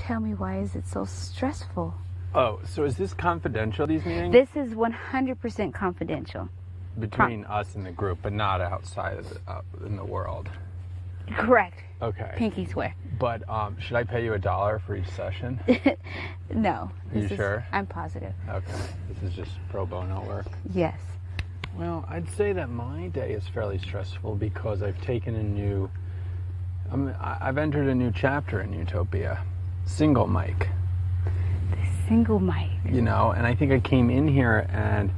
tell me, why is it so stressful? Oh, so is this confidential, these meetings? This is 100% confidential. Between us and the group, but not outside of in the world. Correct. Okay. Pinky swear. But should I pay you $1 for each session? No. Are you sure? I'm positive. Okay. This is just pro bono work? Yes. Well, I'd say that my day is fairly stressful because I've taken I've entered a new chapter in Utopia. Single mic. The single mic. You know, and I think I came in here and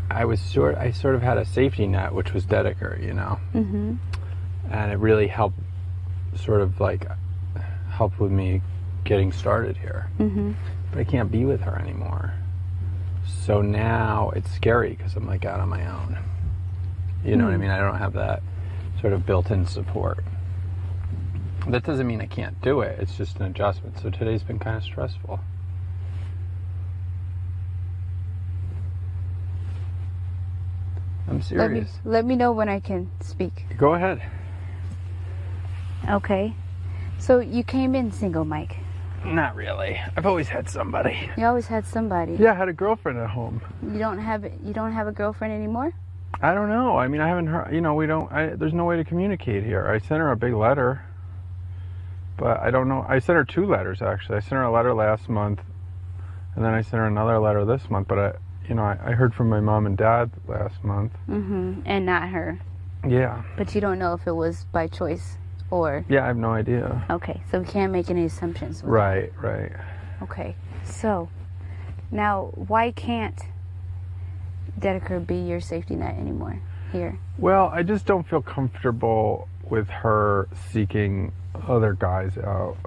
I sort of had a safety net, which was Dedeker, you know? Mm-hmm. And it really helped with me getting started here. Mm-hmm. But I can't be with her anymore. So now it's scary because I'm like out on my own. You know what I mean? I don't have that sort of built-in support. That doesn't mean I can't do it. It's just an adjustment. So today's been kind of stressful. I'm serious. Let me know when I can speak. Go ahead. Okay. So you came in single, Mike? Not really. I've always had somebody. You always had somebody? Yeah, I had a girlfriend at home. You don't have a girlfriend anymore? I don't know. I mean, I haven't heard, there's no way to communicate here. I sent her a big letter, but I don't know. I sent her 2 letters, actually. I sent her a letter last month, and then I sent her another letter this month, but I heard from my mom and dad last month. Mm-hmm. And not her. Yeah. But you don't know if it was by choice or... Yeah, I have no idea. Okay, so we can't make any assumptions. Right. Okay, so now why can't Dedeker be your safety net anymore here? Well, I just don't feel comfortable with her seeking other guys out.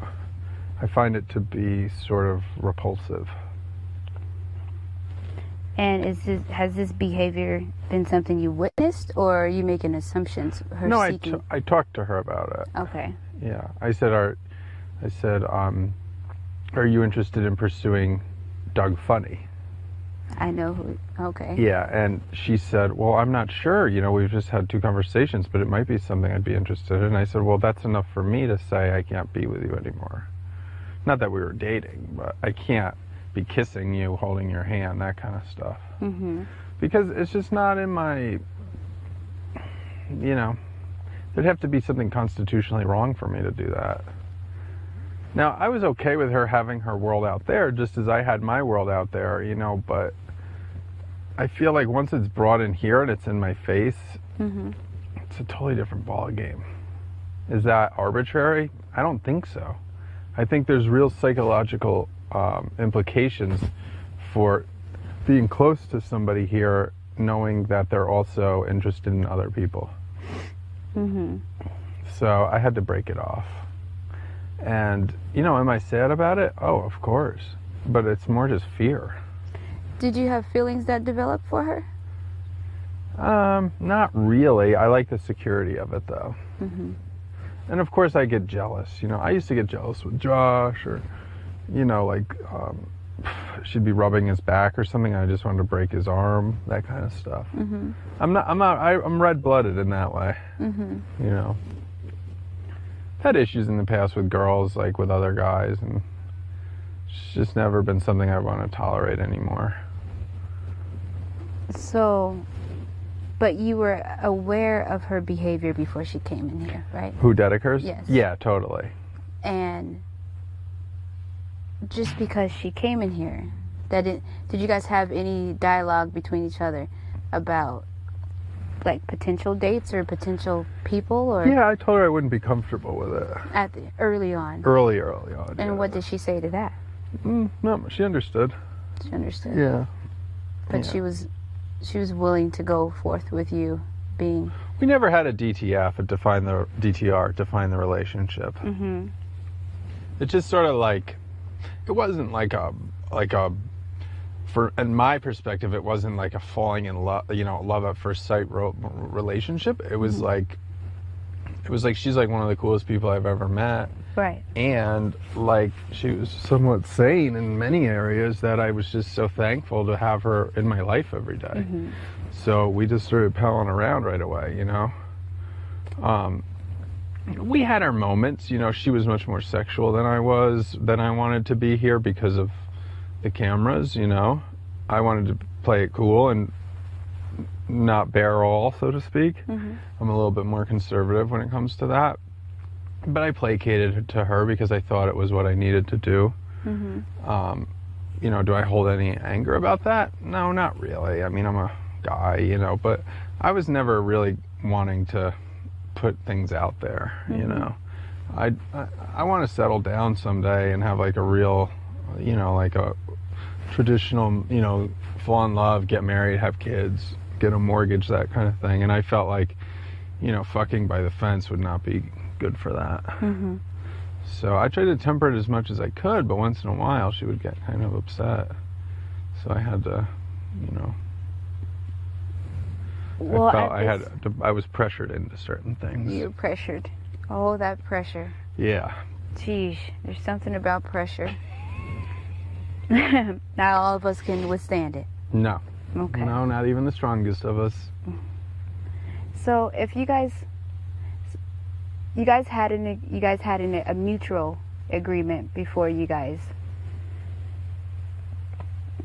I find it to be sort of repulsive. And has this behavior been something you witnessed, or are you making assumptions? No, I talked to her about it. Okay. Yeah, I said, are you interested in pursuing Doug Funny? I know who. Okay. Yeah, and she said, well, I'm not sure. We've just had 2 conversations, but it might be something I'd be interested in. I said, well, that's enough for me to say I can't be with you anymore. Not that we were dating, but I can't be kissing you, holding your hand, that kind of stuff. Mm-hmm. Because it's just not in my, there'd have to be something constitutionally wrong for me to do that. Now, I was okay with her having her world out there, just as I had my world out there, but I feel like once it's brought in here and it's in my face, mm-hmm. It's a totally different ballgame. Is that arbitrary? I don't think so. I think there's real psychological implications for being close to somebody here, knowing that they're also interested in other people. Mm-hmm. So I had to break it off. And, am I sad about it? Oh, of course. But it's more just fear. Did you have feelings that developed for her? Not really. I like the security of it, though. Mm-hmm. And of course I get jealous. I used to get jealous with Josh, or, she'd be rubbing his back or something. I just wanted to break his arm, that kind of stuff. Mm-hmm. I'm red-blooded in that way. Mm-hmm. Had issues in the past with girls, like with other guys, and it's just never been something I want to tolerate anymore. So, but you were aware of her behavior before she came in here, right? Who, Dedeker's? Yes. Yeah, totally. And just because she came in here, did you guys have any dialogue between each other about like potential dates or potential people? Or yeah, I told her I wouldn't be comfortable with it. Early on. Early on. And yeah. What did she say to that? No, she understood. She understood. Yeah. But yeah. She was willing to go forth with you being... We never had a DTR, define the relationship. Mm-hmm. It's just sort of like, it wasn't like a, in my perspective, it wasn't like a falling in love, love at first sight relationship. It was mm-hmm. like, she's like one of the coolest people I've ever met. Right. And like, she was somewhat sane in many areas that I was just so thankful to have her in my life every day. we had our moments. You know, she was much more sexual than I wanted to be here because of the cameras, you know. I wanted to play it cool and not bare all, so to speak. Mm-hmm. I'm a little bit more conservative when it comes to that. But I placated to her because I thought it was what I needed to do. Mm-hmm. You know, do I hold any anger about that? No, not really. I mean, I'm a guy, you know, but I was never really wanting to put things out there, you know. I want to settle down someday and have like a real, you know, like a traditional, you know, fall in love, get married, have kids, get a mortgage, that kind of thing. And I felt like, you know, fucking by the fence would not be good for that. Mm-hmm. So I tried to temper it as much as I could, but once in a while she would get kind of upset. So I had to, you know, well, I was pressured into certain things. You were pressured. Oh, that pressure. Yeah. Geez, there's something about pressure. Not all of us can withstand it. No. Okay. No, not even the strongest of us. So if you guys had a mutual agreement before you guys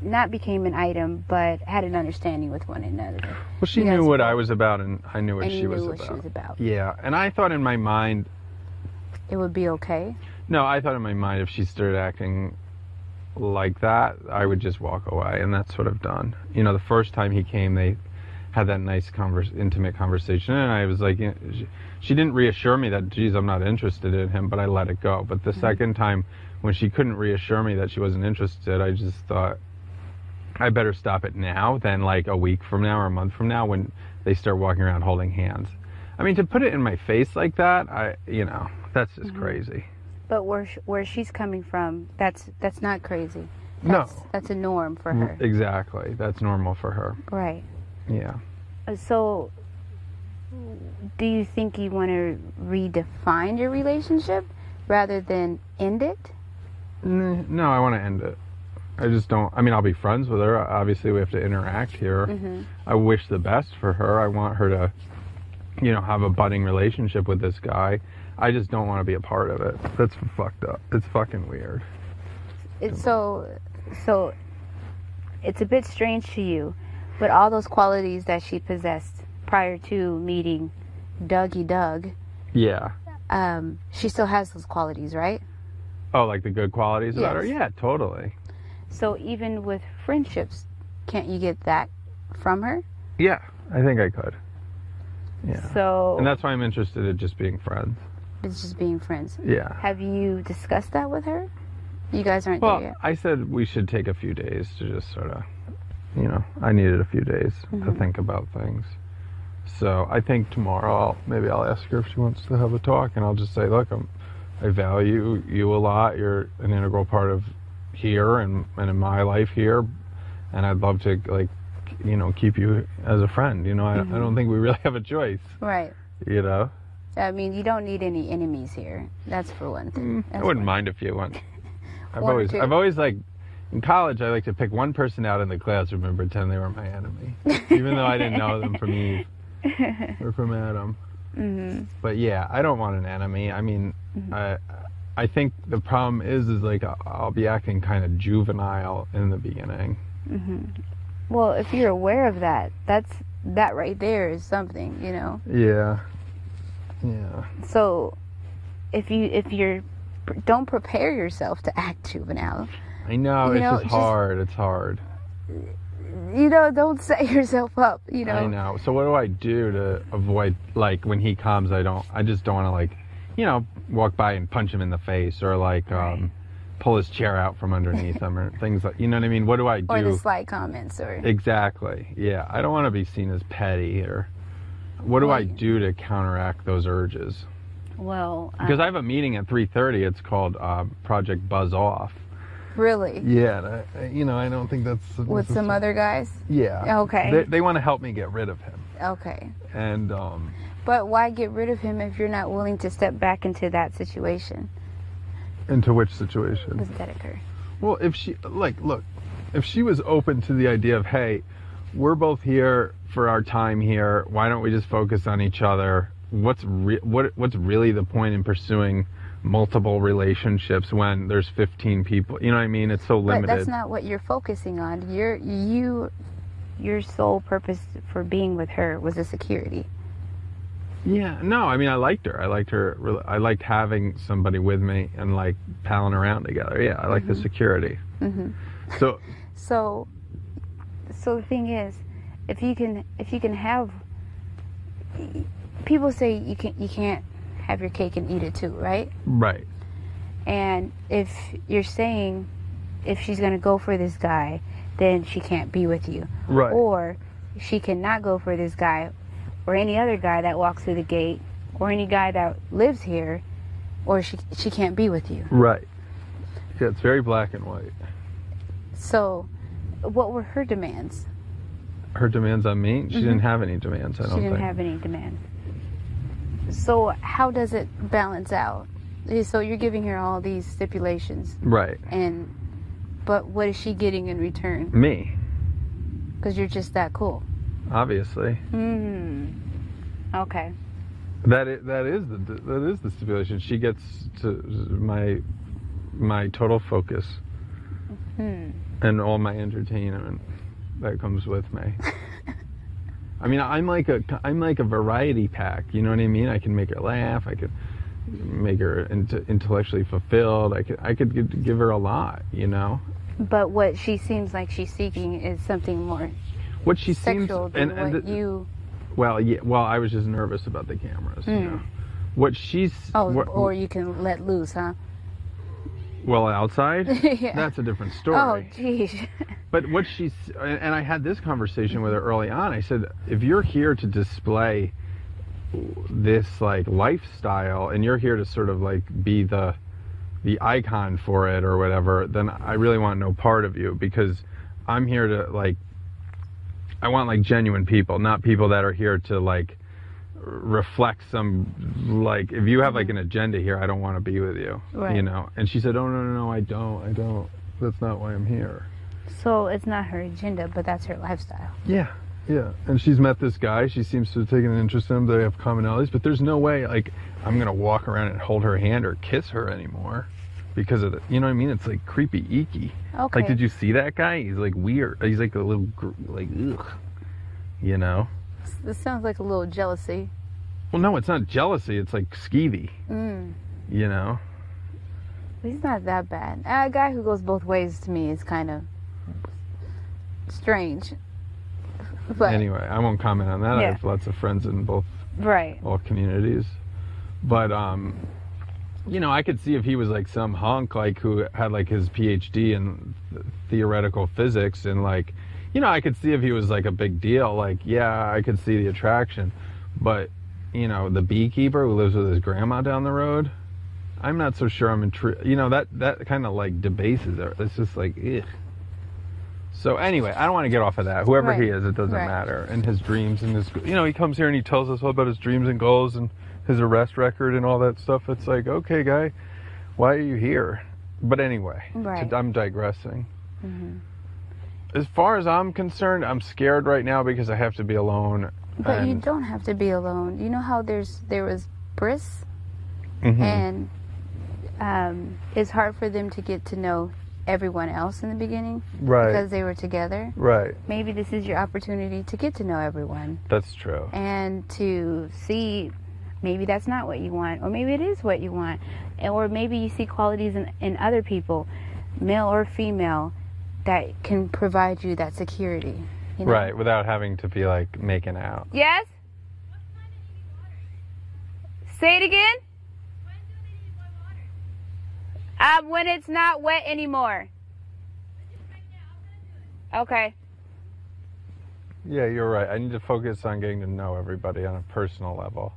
not became an item, but had an understanding with one another. Well, she knew what I was about, and I knew what she was about. Yeah, and I thought in my mind it would be okay. No, I thought in my mind if she started acting like that, I would just walk away, and that's what I've done. You know, the first time he came, they had that nice intimate conversation, and I was like, you know, she didn't reassure me that, geez, I'm not interested in him, but I let it go. But the second time, when she couldn't reassure me that she wasn't interested, I just thought, I better stop it now than like a week from now or a month from now when they start walking around holding hands. I mean, to put it in my face like that, you know, that's just crazy. But where she's coming from, that's not crazy. No. That's a norm for her. Exactly. That's normal for her. Right. Yeah. So, do you think you want to redefine your relationship rather than end it? No, I want to end it. I just don't. I mean, I'll be friends with her. Obviously, we have to interact here. Mm-hmm. I wish the best for her. I want her to, you know, have a budding relationship with this guy. I just don't want to be a part of it. That's fucked up. It's fucking weird. It's so it's a bit strange to you, but all those qualities that she possessed prior to meeting Dougie Doug. Yeah. She still has those qualities, right? Oh, like the good qualities about her? Yes. Yeah, totally. So even with friendships, can't you get that from her? Yeah, I think I could. Yeah. So. And that's why I'm interested in just being friends. It's just being friends. Yeah. Have you discussed that with her? You guys aren't there yet. I said we should take a few days to just sort of, you know, I needed a few days to think about things. So I think tomorrow maybe I'll ask her if she wants to have a talk, and I'll just say, look, I value you a lot. You're an integral part of here and in my life here, and I'd love to, like, you know, keep you as a friend. You know, I don't think we really have a choice. Right. You know? I mean, you don't need any enemies here. That's for one thing. I wouldn't mind if you went. I've always like, in college, I like to pick one person out in the classroom and pretend they were my enemy, even though I didn't know them from Eve or from Adam. Mm-hmm. But yeah, I don't want an enemy. I mean, I think the problem is like I'll be acting kind of juvenile in the beginning. Mm-hmm. Well, if you're aware of that, that right there is something, you know. Yeah. Yeah. So, if you're don't prepare yourself to act juvenile. I know, it's just hard. It's hard. You know, don't set yourself up, you know. I know. So what do I do to avoid, like, when he comes, I just don't want to, like, you know, walk by and punch him in the face or, like, pull his chair out from underneath him or things like, you know what I mean? What do I do? Or the slight comments or... Exactly. Yeah. I don't want to be seen as petty or... What do I do to counteract those urges? Well... Because I have a meeting at 3:30. It's called Project Buzz Off. Really? Yeah. And I don't think that's... With some other guys? Yeah. Okay. They want to help me get rid of him. Okay. And... But why get rid of him if you're not willing to step back into that situation? Into which situation? Does that occur? Well, if she... Like, look. If she was open to the idea of, hey... We're both here for our time here. Why don't we just focus on each other? what's really the point in pursuing multiple relationships when there's 15 people? You know what I mean? It's so limited. But that's not what you're focusing on. Your sole purpose for being with her was a security. Yeah, no, I mean, I liked her. I liked having somebody with me and like palling around together. Yeah, I like the security. Mm-hmm. So the thing is, if you can have, people say you can't have your cake and eat it too, right? Right. And if you're saying if she's gonna go for this guy, then she can't be with you. Right. Or she cannot go for this guy or any other guy that walks through the gate or any guy that lives here, or she can't be with you. Right. Yeah, it's very black and white. So what were her demands? Her demands on me? She didn't have any demands, I don't think. She didn't have any demands. So how does it balance out? So you're giving her all these stipulations. Right. But what is she getting in return? Me. Because you're just that cool. Obviously. Okay. That is the stipulation. She gets to my total focus and all my entertainment that comes with me. I mean, I'm like a variety pack. You know what I mean? I can make her laugh. I could make her intellectually fulfilled. I could give her a lot. You know. But what she seems like she's seeking is something more what she sexual seems than what you. Well, yeah. Well, I was just nervous about the cameras. You know. What she's. Or you can let loose, huh? Well, outside, yeah. That's a different story. Oh, geez. But what she's, and I had this conversation with her early on. I said, if you're here to display this like lifestyle, and you're here to sort of like be the icon for it or whatever, then I really want no part of you, because I'm here to like, I want like genuine people, not people that are here to like reflect some, like, if you have like an agenda here, I don't want to be with you. Right. You know. And she said, oh no, I don't, that's not why I'm here. So it's not her agenda, but that's her lifestyle. Yeah. And she's met this guy, she seems to have taken an interest in him, they have commonalities, but there's no way like I'm gonna walk around and hold her hand or kiss her anymore because of the, you know what I mean? It's like creepy icky. Okay. Like, did you see that guy? He's like weird, he's like a little like ugh, you know. This sounds like a little jealousy. Well, no, it's not jealousy. It's like skeevy. You know? He's not that bad. A guy who goes both ways to me is kind of strange. But anyway, I won't comment on that. Yeah. I have lots of friends in all communities. But, you know, I could see if he was like some hunk, like who had like his PhD in theoretical physics, and like, you know, I could see if he was like a big deal. Like, yeah, I could see the attraction. But, you know, the beekeeper who lives with his grandma down the road, I'm not so sure I'm intrigued. You know, that kind of like debases it. It's just like, ugh. So anyway, I don't want to get off of that. Whoever he is, it doesn't matter. And his dreams and his, you know, he comes here and he tells us all about his dreams and goals and his arrest record and all that stuff. It's like, okay, guy, why are you here? But anyway, I'm digressing. As far as I'm concerned, I'm scared right now because I have to be alone. But you don't have to be alone. You know how there was Briss, and it's hard for them to get to know everyone else in the beginning, right? Because they were together, right? Maybe this is your opportunity to get to know everyone. That's true. And to see, maybe that's not what you want, or maybe it is what you want, or maybe you see qualities in other people, male or female, that can provide you that security. You know? Right, without having to be like making out. Yes? Say it again? When it's not wet anymore. Okay. Yeah, you're right. I need to focus on getting to know everybody on a personal level.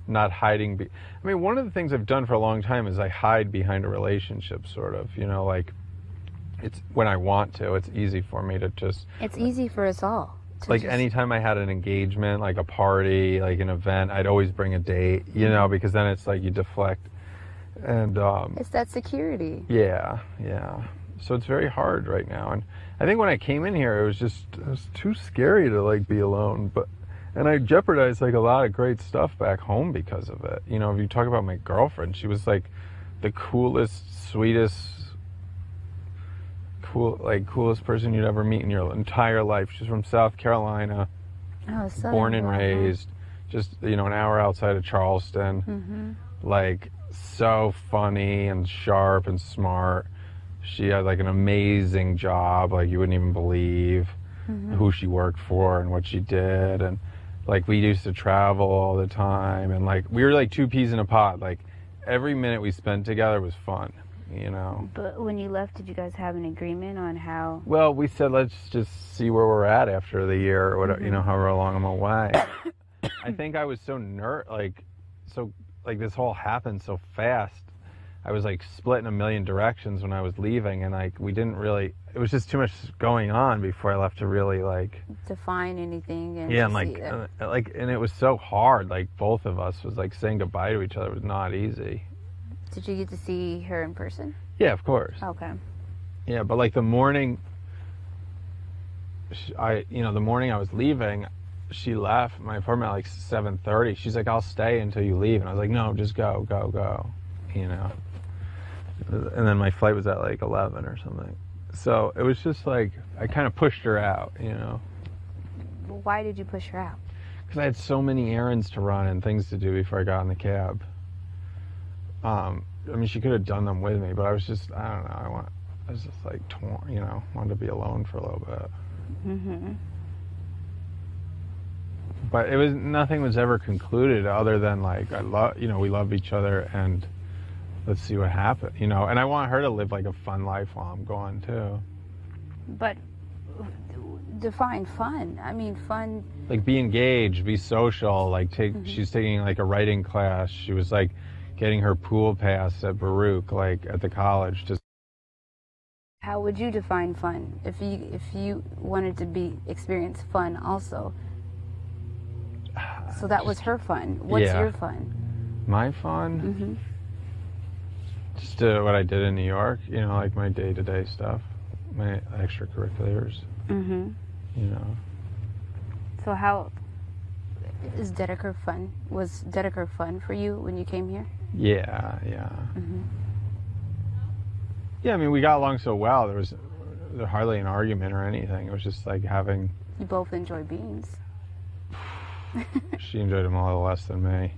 Not hiding. I mean, one of the things I've done for a long time is I hide behind a relationship, sort of. You know, like, it's when I want to. It's easy for me to just... It's easy for us all. Like, anytime I had an engagement, like a party, like an event, I'd always bring a date, you know, because then it's like you deflect. And it's that security. Yeah. So it's very hard right now. And I think when I came in here, it was too scary to like be alone. And I jeopardized like a lot of great stuff back home because of it. You know, if you talk about my girlfriend, she was like the coolest, sweetest, coolest person you'd ever meet in your entire life. She's from South Carolina, born and raised, just, you know, an hour outside of Charleston. Like, so funny and sharp and smart. She had like an amazing job, like you wouldn't even believe who she worked for and what she did. And like we used to travel all the time, and like we were like two peas in a pod. Like every minute we spent together was fun, you know. But when you left, did you guys have an agreement on how? Well, we said let's just see where we're at after the year or whatever, you know, however long I'm away. I think I was so this whole happened so fast. I was like split in a million directions when I was leaving, and like we didn't really. It was just too much going on before I left to really like define anything. And yeah, and and it was so hard. Like both of us was like saying goodbye to each other was not easy. Did you get to see her in person? Yeah, of course. Okay. Yeah, but like the morning, the morning I was leaving, she left my apartment at like 7:30. She's like, "I'll stay until you leave," and I was like, "No, just go, you know." And then my flight was at like 11 or something. So it was just like, I kind of pushed her out, you know. Why did you push her out? Because I had so many errands to run and things to do before I got in the cab. I mean, she could have done them with me, but I was just, I don't know, I was just like torn, you know, wanted to be alone for a little bit. But nothing was ever concluded other than like, we love each other and let's see what happens, you know. And I want her to live like a fun life while I'm gone too. But define fun. I mean, fun. Like be engaged, be social. Like she's taking like a writing class. She was like getting her pool pass at Baruch, like at the college. How would you define fun if you wanted to experience fun also? So that was her fun. What's your fun? My fun? Just what I did in New York, you know, like my day-to-day stuff, my extracurriculars, you know. So how is Dedeker fun? Was Dedeker fun for you when you came here? Yeah. Yeah, I mean, we got along so well. There was hardly an argument or anything. It was just like having... You both enjoy beans. She enjoyed them a little less than me.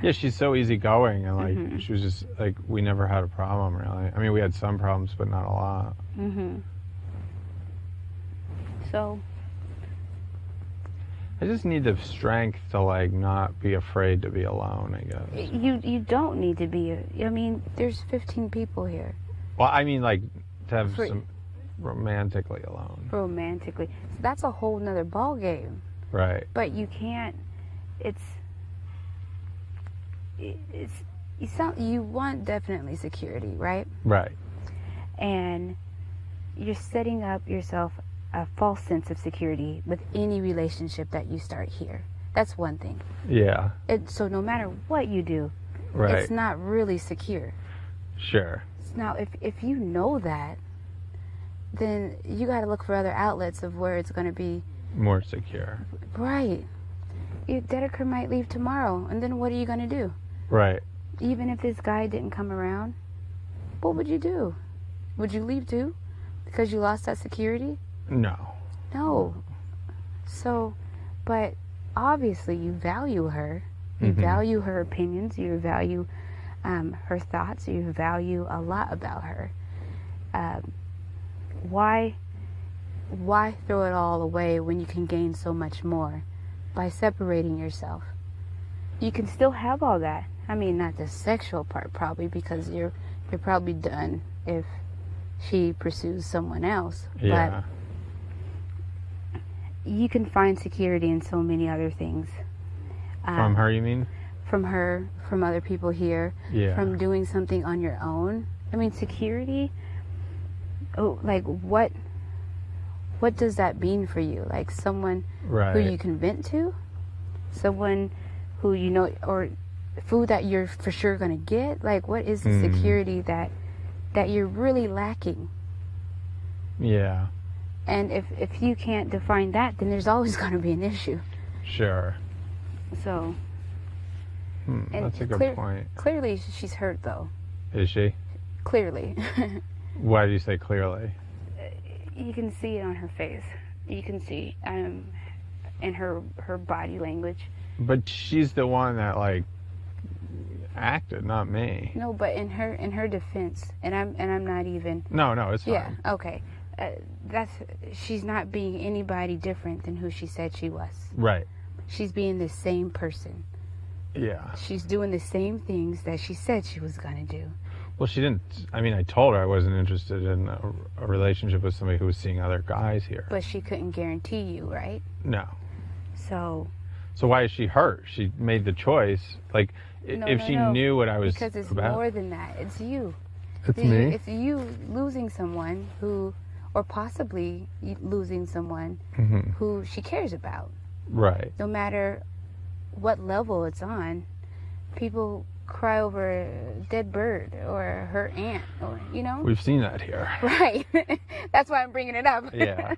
Yeah, she's so easygoing, and like she was just like, we never had a problem really. I mean, we had some problems, but not a lot. So I just need the strength to like not be afraid to be alone, I guess. You don't need to be. I mean, there's 15 people here. Well, I mean, like to have some romantically alone. Romantically, so that's a whole nother ball game. Right. But you can't. You want definitely security, right? Right. And you're setting up yourself a false sense of security with any relationship that you start here. That's one thing. Yeah. So no matter what you do, it's not really secure. Sure. Now, if you know that, then you got to look for other outlets of where it's going to be more secure. Right. Dedeker might leave tomorrow, and then what are you going to do? Right. Even if this guy didn't come around, what would you do? Would you leave too? Because you lost that security? No. So, but obviously you value her. You value her opinions. You value her thoughts. You value a lot about her. Why throw it all away when you can gain so much more by separating yourself? You can still have all that. I mean, not the sexual part probably, because you're probably done if she pursues someone else. Yeah. But you can find security in so many other things. From her, you mean? From her, from other people here, from doing something on your own. I mean, security, like what does that mean for you? Like someone who you can vent to? Someone who you know, or food that you're for sure going to get? Like what is the security that you're really lacking? Yeah. And if you can't define that, then there's always going to be an issue. Sure. So. And that's a good point. Clearly, she's hurt, though. Is she? Clearly. Why do you say clearly? You can see it on her face. You can see in her body language. But she's the one that like acted, not me. No, but in her defense, and I'm not even. No, it's fine. Yeah. Okay. She's not being anybody different than who she said she was. Right. She's being the same person. Yeah. She's doing the same things that she said she was gonna do. Well, she didn't. I mean, I told her I wasn't interested in a relationship with somebody who was seeing other guys here. But she couldn't guarantee you, right? No. So why is she hurt? She made the choice. Like, if she knew what I was about. Because it's more than that. It's you. It's me? It's you losing someone who, or possibly losing someone who she cares about. Right. No matter what level it's on, people cry over a dead bird or her aunt, or We've seen that here. Right. That's why I'm bringing it up. Yeah.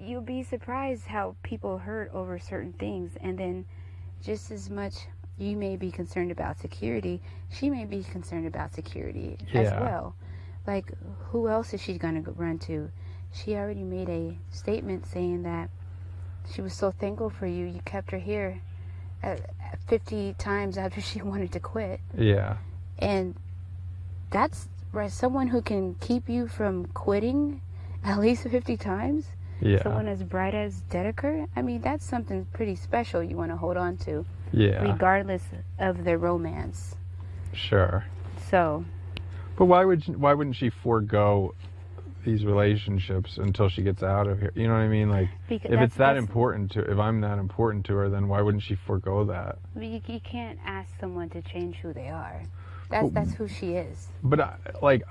You'll be surprised how people hurt over certain things, and then just as much you may be concerned about security, she may be concerned about security as well. Like, who else is she going to run to? She already made a statement saying that she was so thankful for you. You kept her here 50 times after she wanted to quit. Yeah. And that's right. Someone who can keep you from quitting at least 50 times. Yeah. Someone as bright as Dedeker. I mean, that's something pretty special you want to hold on to. Yeah. Regardless of their romance. Sure. So. But why wouldn't she forego these relationships until she gets out of here? You know what I mean? Like, if I'm that important to her, then why wouldn't she forego that? You can't ask someone to change who they are. That's who she is. But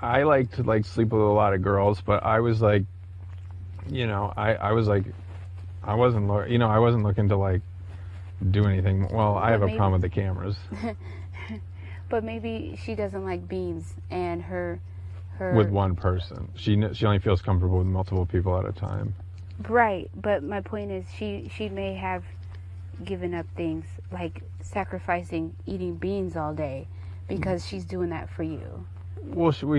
I like to sleep with a lot of girls, but I was like, I wasn't looking to do anything. Well, I have a problem with the cameras. But maybe she doesn't like beans, and her with one person. She only feels comfortable with multiple people at a time. Right, but my point is she may have given up things like sacrificing eating beans all day because she's doing that for you. Well, she may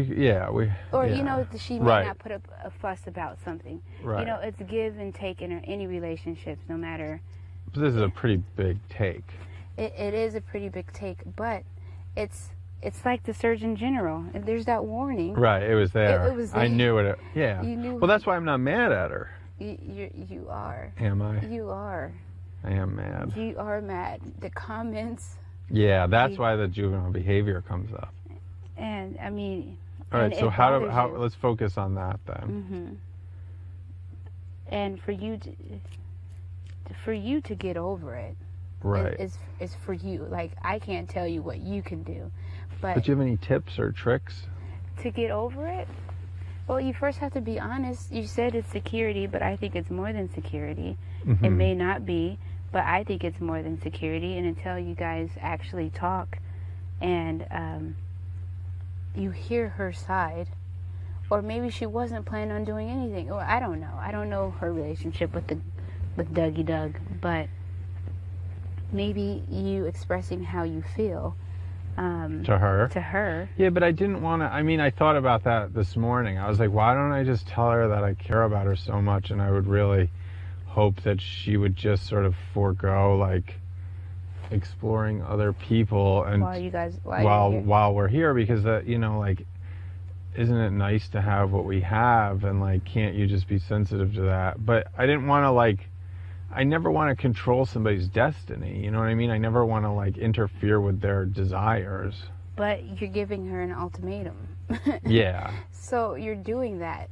not put up a fuss about something. Right. It's give and take in any relationships, no matter. But this is a pretty big take. It is a pretty big take, but it's like the Surgeon General. If there's that warning. Right, it was there. It was there. I knew it. Yeah. You knew. Well, that's why I'm not mad at her. You are. Am I? You are. I am mad. You are mad. The comments. Yeah, that's why the juvenile behavior comes up. And I mean. All right. So how? Let's focus on that then. Mm-hmm. And for you to get over it. Right. Is for you. Like, I can't tell you what you can do. But do you have any tips or tricks? To get over it? Well, you first have to be honest. You said it's security, but I think it's more than security. Mm-hmm. It may not be, but I think it's more than security. And until you guys actually talk and you hear her side, or maybe she wasn't planning on doing anything, or I don't know. I don't know her relationship with Dougie Doug, but maybe you expressing how you feel to her. Yeah, but I didn't want to. I mean, I thought about that this morning. I was like, why don't I just tell her that I care about her so much, and I would really hope that she would just sort of forego exploring other people and while we're here, because isn't it nice to have what we have, and can't you just be sensitive to that? But I didn't want to I never want to control somebody's destiny, you know what I mean? I never want to interfere with their desires. But you're giving her an ultimatum. Yeah. So you're doing that.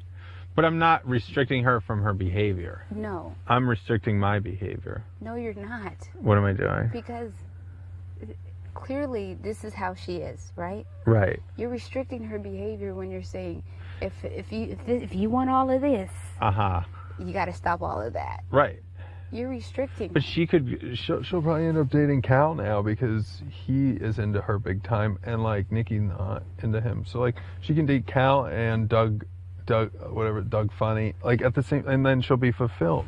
But I'm not restricting her from her behavior. No. I'm restricting my behavior. No, you're not. What am I doing? Because clearly this is how she is, right? Right. You're restricting her behavior when you're saying, if you want all of this, you got to stop all of that. Right. You're restricting. But she'll probably end up dating Cal now because he is into her big time, and Nikki's not into him. So she can date Cal and Doug Funny at the same, and then she'll be fulfilled.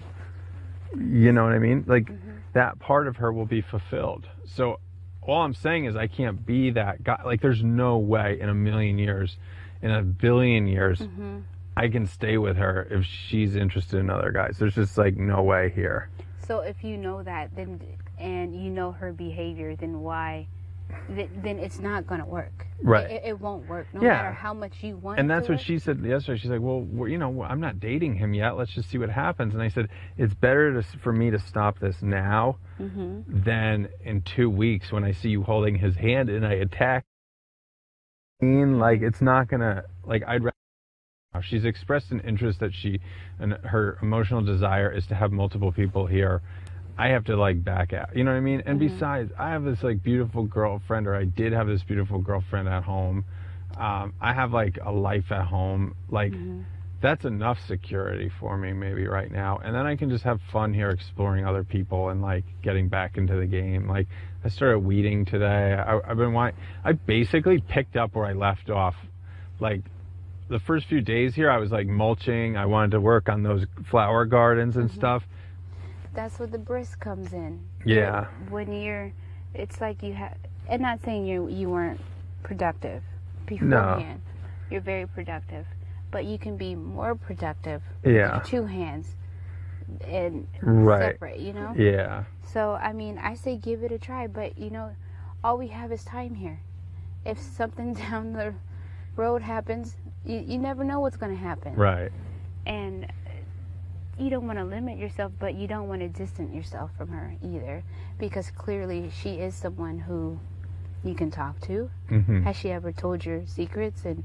You know what I mean? Like, Mm-hmm. that part of her will be fulfilled. So all I'm saying is I can't be that guy. Like, there's no way in a million years, in a billion years, Mm-hmm. I can stay with her if she's interested in other guys. There's just, like, no way here. So if you know that, then, and you know her behavior, then why? Then it's not going to work. Right. It won't work, no Yeah. matter how much you want. And that's to what work. she said yesterday. She's like, well, you know, I'm not dating him yet. Let's just see what happens. And I said, it's better for me to stop this now Mm-hmm. than in 2 weeks when I see you holding his hand and I attack. Like, it's not going to, like, I'd rather. She's expressed an interest that and her emotional desire is to have multiple people here. I have to, like, back out. You know what I mean? And Mm-hmm. besides, I have this, like, beautiful girlfriend, or I did have this beautiful girlfriend at home. I have, like, a life at home. Like, Mm-hmm. that's enough security for me maybe right now. And then I can just have fun here exploring other people and, like, getting back into the game. Like, I started weeding today. I basically picked up where I left off. Like, the first few days here, I was, like, mulching. I wanted to work on those flower gardens and Mm-hmm. stuff. That's where the brisk comes in. Yeah. When it's like you have, and not saying you weren't productive No. beforehand. You're very productive, but you can be more productive Yeah. with 2 hands and Right. separate, you know? Yeah. So, I mean, I say give it a try, but, you know, all we have is time here. If something down the road happens, you never know what's going to happen. Right. And you don't want to limit yourself, but you don't want to distance yourself from her either, because clearly she is someone who you can talk to. Mm-hmm. Has she ever told your secrets and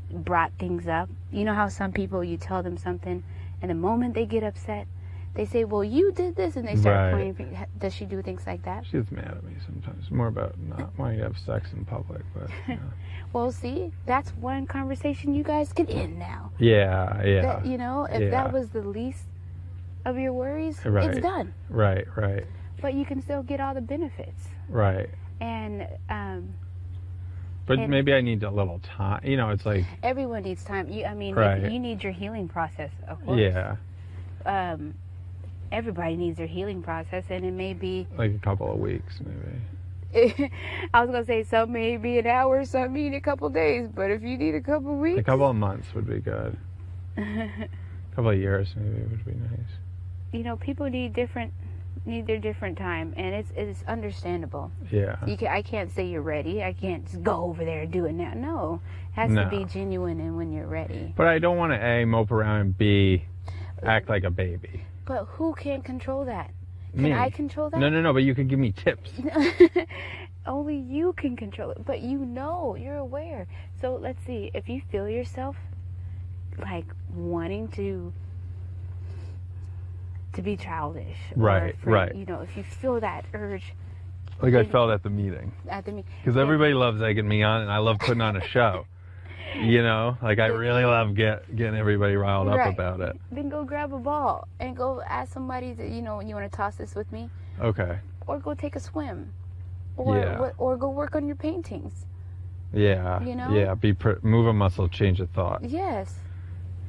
brought things up? You know how some people, you tell them something, and the moment they get upset, they say, well, you did this, and they start Right. pointing. Does she do things like that? She gets mad at me sometimes. More about not wanting to have sex in public, but yeah. Well, see, that's one conversation you guys can end now. Yeah. That, you know, if Yeah. that was the least of your worries, Right. it's done. Right. But you can still get all the benefits. Right. And But And- maybe I need a little time. You know, it's like, everyone needs time. Right. You need your healing process, of course. yeah, Everybody needs their healing process, and it may be. like a couple of weeks, maybe. I was gonna say some may be an hour, some need a couple days, but if you need a couple weeks, A couple of months would be good. A couple of years, maybe, would be nice. you know, people need their different time, and it's understandable. Yeah. I can't say you're ready. I can't just go over there and do it now. No, it has No. to be genuine and when you're ready. But I don't want to A, mope around, and B, act like a baby. But who can control that? Can Me. I control that? No, but you could give me tips. Only you can control it, but you know, you're aware. So let's see, if you feel yourself like wanting to be childish, Right, right. You know, if you feel that urge Like I felt at the meeting. at the Because everybody loves egging me on, and I love putting on a show. You know? Like, I really love getting everybody riled up Right. about it. then go grab a ball and go ask somebody to, you know, you want to toss this with me, Okay. or go take a swim, or Yeah. or go work on your paintings. Yeah. You know? Yeah. Move a muscle, change a thought. Yes.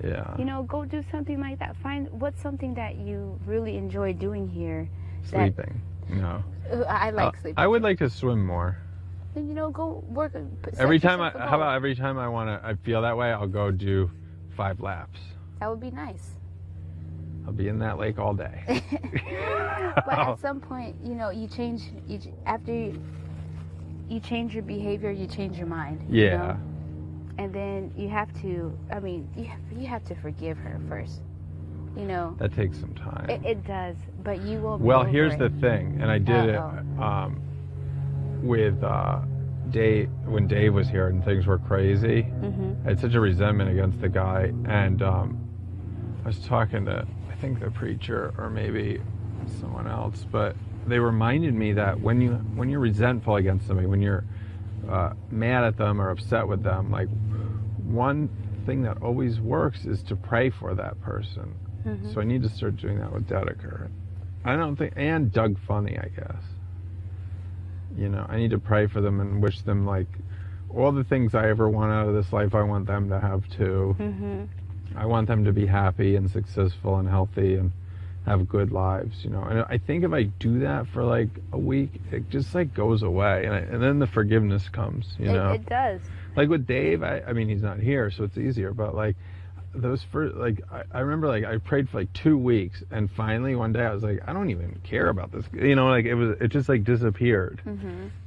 Yeah. You know, go do something like that. Find what's something that you really enjoy doing here. Sleeping. No. I like sleeping. I would like to swim more. Then, you know, go work. Every time I feel that way, I'll go do 5 laps. That would be nice. I'll be in that lake all day. But at some point, you know, after you change your behavior, you change your mind. Yeah. You know? And then you have to, I mean, you have to forgive her first. You know. That takes some time. It does, but you will. Well, here's the thing, and I did it with Dave when Dave was here and things were crazy. Mm-hmm. I had such a resentment against the guy, and I was talking to, I think, the preacher or maybe someone else, but they reminded me that when you're resentful against somebody, when you're mad at them or upset with them, like, one thing that always works is to pray for that person. Mm-hmm. So I need to start doing that with Dedeker. I don't think, and Doug Funny, I guess. You know, I need to pray for them and wish them, like, all the things I ever want out of this life, I want them to have too. Mm-hmm. I want them to be happy and successful and healthy, and have good lives, you know. And I think if I do that for like a week, it just like goes away, and then the forgiveness comes, you know. It does. Like with Dave, I mean, he's not here, so it's easier. But like those first, like I remember, like I prayed for like 2 weeks, and finally one day I was like, I don't even care about this, you know. Like it just like disappeared,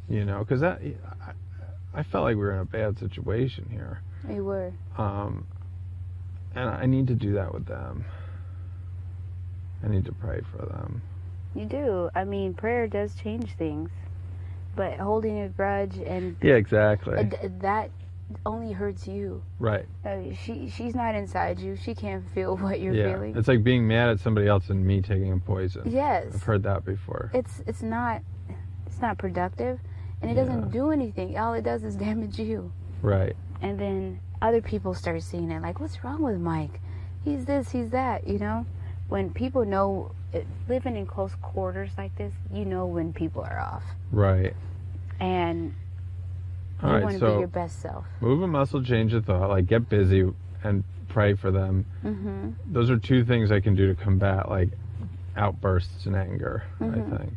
you know, because I felt like we were in a bad situation here. We were. And I need to do that with them. I need to pray for them. You do. I mean, prayer does change things, but holding a grudge and yeah, exactly, that only hurts you. Right. She's not inside you. She can't feel what you're feeling. It's like being mad at somebody else and me taking a poison. Yes. I've heard that before. It's not productive, and it doesn't do anything. All it does is damage you. Right. And then other people start seeing it, like, what's wrong with Mike? He's this, he's that, you know? When people know, living in close quarters like this, you know when people are off. Right. And you want to be your best self. Move a muscle, change a thought, like get busy and pray for them. Those are 2 things I can do to combat like outbursts and anger, I think.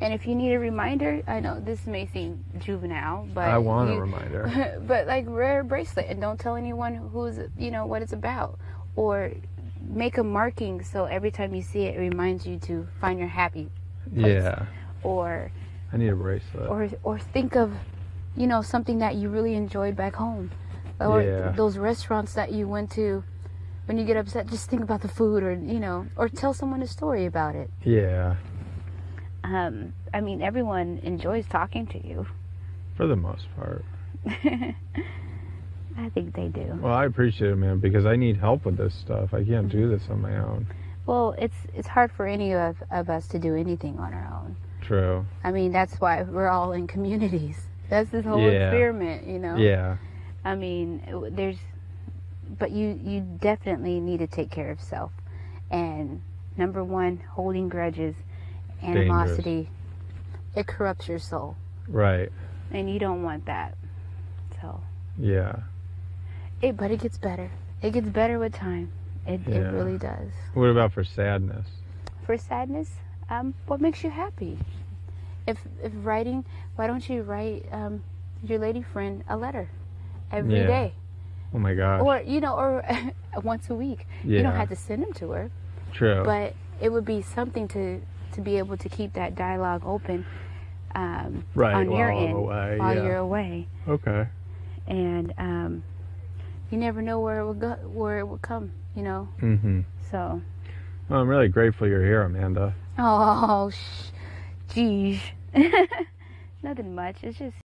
And if you need a reminder, I know this may seem juvenile, but I want a reminder. But like wear a bracelet and don't tell anyone who's, you know, what it's about, or make a marking so every time you see it, it reminds you to find your happy place. Yeah. Or I need a bracelet. Or think of, you know, something that you really enjoyed back home, or those restaurants that you went to. When you get upset, just think about the food, or you know, or tell someone a story about it. Yeah. I mean, everyone enjoys talking to you. For the most part. I think they do. Well, I appreciate it, man, because I need help with this stuff. I can't do this on my own. Well, it's hard for any of us to do anything on our own. True. I mean, that's why we're all in communities. That's this whole experiment, you know? Yeah. I mean, but you definitely need to take care of self. And number 1, holding grudges, animosity, dangerous. It corrupts your soul. Right. And you don't want that. So. Yeah. But it gets better. It gets better with time. It really does. What about for sadness? For sadness, what makes you happy? If writing, why don't you write your lady friend a letter every day? Oh my gosh. Or, you know, or once a week. Yeah. You don't have to send them to her. True. But it would be something to be able to keep that dialogue open on your end while you're away. Okay. And you never know where it would come, you know. So. Well, I'm really grateful you're here, Amanda. Oh, geez. Nothing much. It's just